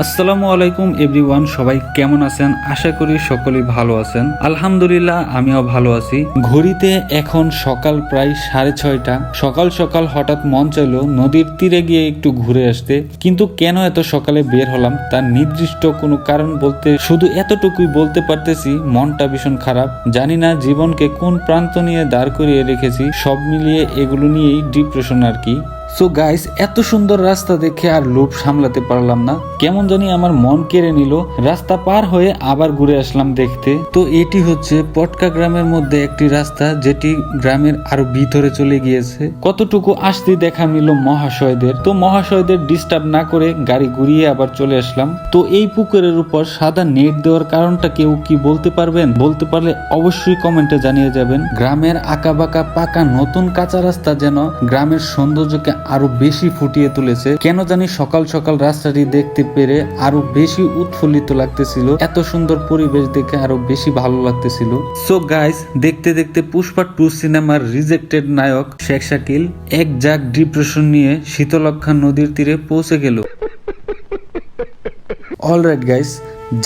আসসালামু আলাইকুম এভরিওয়ান, সবাই কেমন আছেন? আশা করি সকলেই ভালো আছেন। আলহামদুলিল্লাহ, আমিও ভালো আছি। ঘড়িতে এখন সকাল প্রায় 6:30। সকাল সকাল হঠাৎ মন চাইলো নদীর তীরে গিয়ে একটু ঘুরে আসতে, কিন্তু কেন এত সকালে বের হলাম তার নির্দিষ্ট কোনো কারণ বলতে শুধু এতটুকুই বলতে পারতেছি, মনটা ভীষণ খারাপ। জানি না জীবনকে কোন প্রান্ত নিয়ে দাঁড় করিয়ে রেখেছি, সব মিলিয়ে এগুলো নিয়েই ডিপ্রেশন আর কি। সো গাইস, এত সুন্দর রাস্তা দেখে আর লোভ সামলাতে পারলাম না, কেমন জানি আমার মন কেড়ে নিল। রাস্তা পার হয়ে আবার ঘুরে আসলাম দেখতে। তো এটি হচ্ছে পটকা গ্রামের মধ্যে একটি রাস্তা, যেটি গ্রামের আরো ভিতরে চলে গিয়েছে। কতটুকু আসতে দেখা মিল মহাশয়দের। তো মহাশয়দের ডিস্টার্ব না করে গাড়ি ঘুরিয়ে আবার চলে আসলাম। তো এই পুকুরের উপর সাদা নেট দেওয়ার কারণটা কেউ কি বলতে পারবেন? বলতে পারলে অবশ্যই কমেন্টে জানিয়ে যাবেন। গ্রামের আঁকাবাঁকা পাকা নতুন কাঁচা রাস্তা যেন গ্রামের সৌন্দর্যকে আরো বেশি ফুটিয়ে তুলেছে। কেন জানি সকাল সকাল রাস্তাটি দেখতে পেরে আরো বেশি উৎফুল্লিত লাগতেছিল। এত সুন্দর পরিবেশ দেখে আরো বেশি ভালো লাগতেছিল। সো গাইস, দেখতে দেখতে পুষ্পা 2 সিনেমার রিজেক্টেড নায়ক শেখ শাকিল এক জাগ ডিপ্রেশন নিয়ে শীতলক্ষা নদীর তীরে পৌঁছে গেল। অলরাইট গাইস,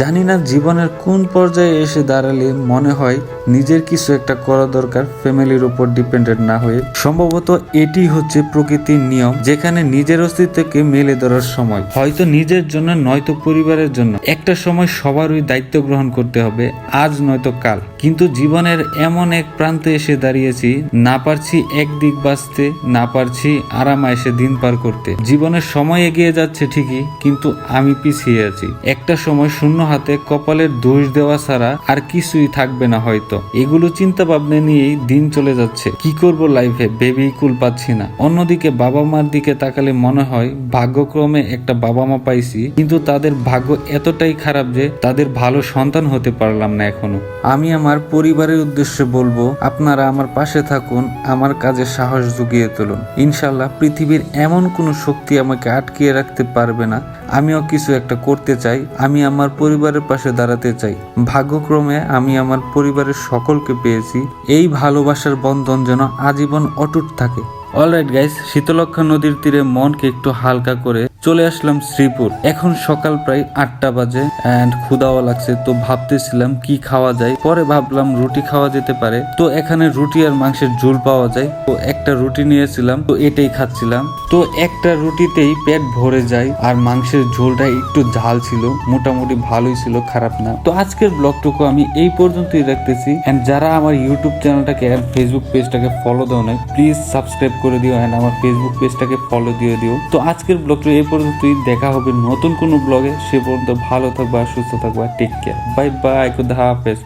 জানি না জীবনের কোন পর্যায়ে এসে দাঁড়ালে মনে হয় নিজের কিছু একটা করা দরকার, ফ্যামিলির উপর ডিপেন্ডেন্ট না হয়ে। সম্ভবত এটি হচ্ছে প্রকৃতির নিয়ম, যেখানে নিজের অস্তিত্বকে মেলে ধরার সময়। হয়তো নিজের জন্য নয়তো পরিবারের জন্য একটা সময় সবারই দায়িত্ব গ্রহণ করতে হবে, আজ নয়তো কাল। কিন্তু জীবনের এমন এক প্রান্তে এসে দাঁড়িয়েছি, না পারছি একদিক বাঁচতে, না পারছি আরামায়েশে দিন পার করতে। জীবনের সময় এগিয়ে যাচ্ছে ঠিকই, কিন্তু আমি পিছিয়ে আছি। একটা সময় শূন্য হাতে কপালের দোষ দেওয়া ছাড়া আর কিছুই থাকবে না হয়তো। এগুলো চিন্তা ভাবনা নিয়েই দিন চলে যাচ্ছে। কি করব লাইফে ভেবেই কুল পাচ্ছি না। অন্যদিকে বাবা মার দিকে তাকালে মনে হয় ভাগ্যক্রমে একটা বাবা মা পাইছি, কিন্তু তাদের ভাগ্য এতটাই খারাপ যে তাদের ভালো সন্তান হতে পারলাম না এখনো। আমি আমার পরিবারের উদ্দেশ্যে বলবো, আপনারা আমার পাশে থাকুন, আমার কাজে সাহস জুগিয়ে তুলুন। ইনশাল্লাহ পৃথিবীর এমন কোনো শক্তি আমাকে আটকিয়ে রাখতে পারবে না। আমিও কিছু একটা করতে চাই, আমি আমার পরিবারের পাশে দাঁড়াতে চাই। ভাগ্যক্রমে আমি আমার পরিবারের সকলকে পেয়েছি। এই ভালোবাসার বন্ধন যেন আজীবন অটুট থাকে। অলরাইট গাইস, শীতলক্ষা নদীর তীরে মনকে একটু হালকা করে চলে আসলাম শ্রীপুর। এখন সকাল প্রায় 8টা বাজে এন্ড ক্ষুধাও লাগছে। তো ভাবতেছিলাম কি খাওয়া যায়, পরে ভাবলাম রুটি খাওয়া যেতে পারে। তো এখানে রুটি আর মাংসের ঝোল পাওয়া যায়, তো একটা রুটি নিয়েছিলাম, তো এটাই খাচ্ছিলাম। তো একটা রুটিতেই পেট ভরে যায়, আর মাংসের ঝোলটা একটু ঝাল ছিল, মোটামুটি ভালোই ছিল, খারাপ না। তো আজকের ব্লগটুকু আমি এই পর্যন্তই রাখতেছি। এন্ড যারা আমার ইউটিউব চ্যানেলটাকে আর ফেসবুক পেজটাকে ফলো দাও নাই, প্লিজ সাবস্ক্রাইব করে দিও এন্ড আমার ফেসবুক পেজটাকে ফলো দিয়ে দিও। তো আজকের ব্লগটা এই পর্যন্তই, দেখা হবে নতুন কোনো ব্লগে। সে পর্যন্ত ভালো থাকবা, সুস্থ থাকবা, টেক কেয়ার, বাই বাই, খুদা হাফেজ।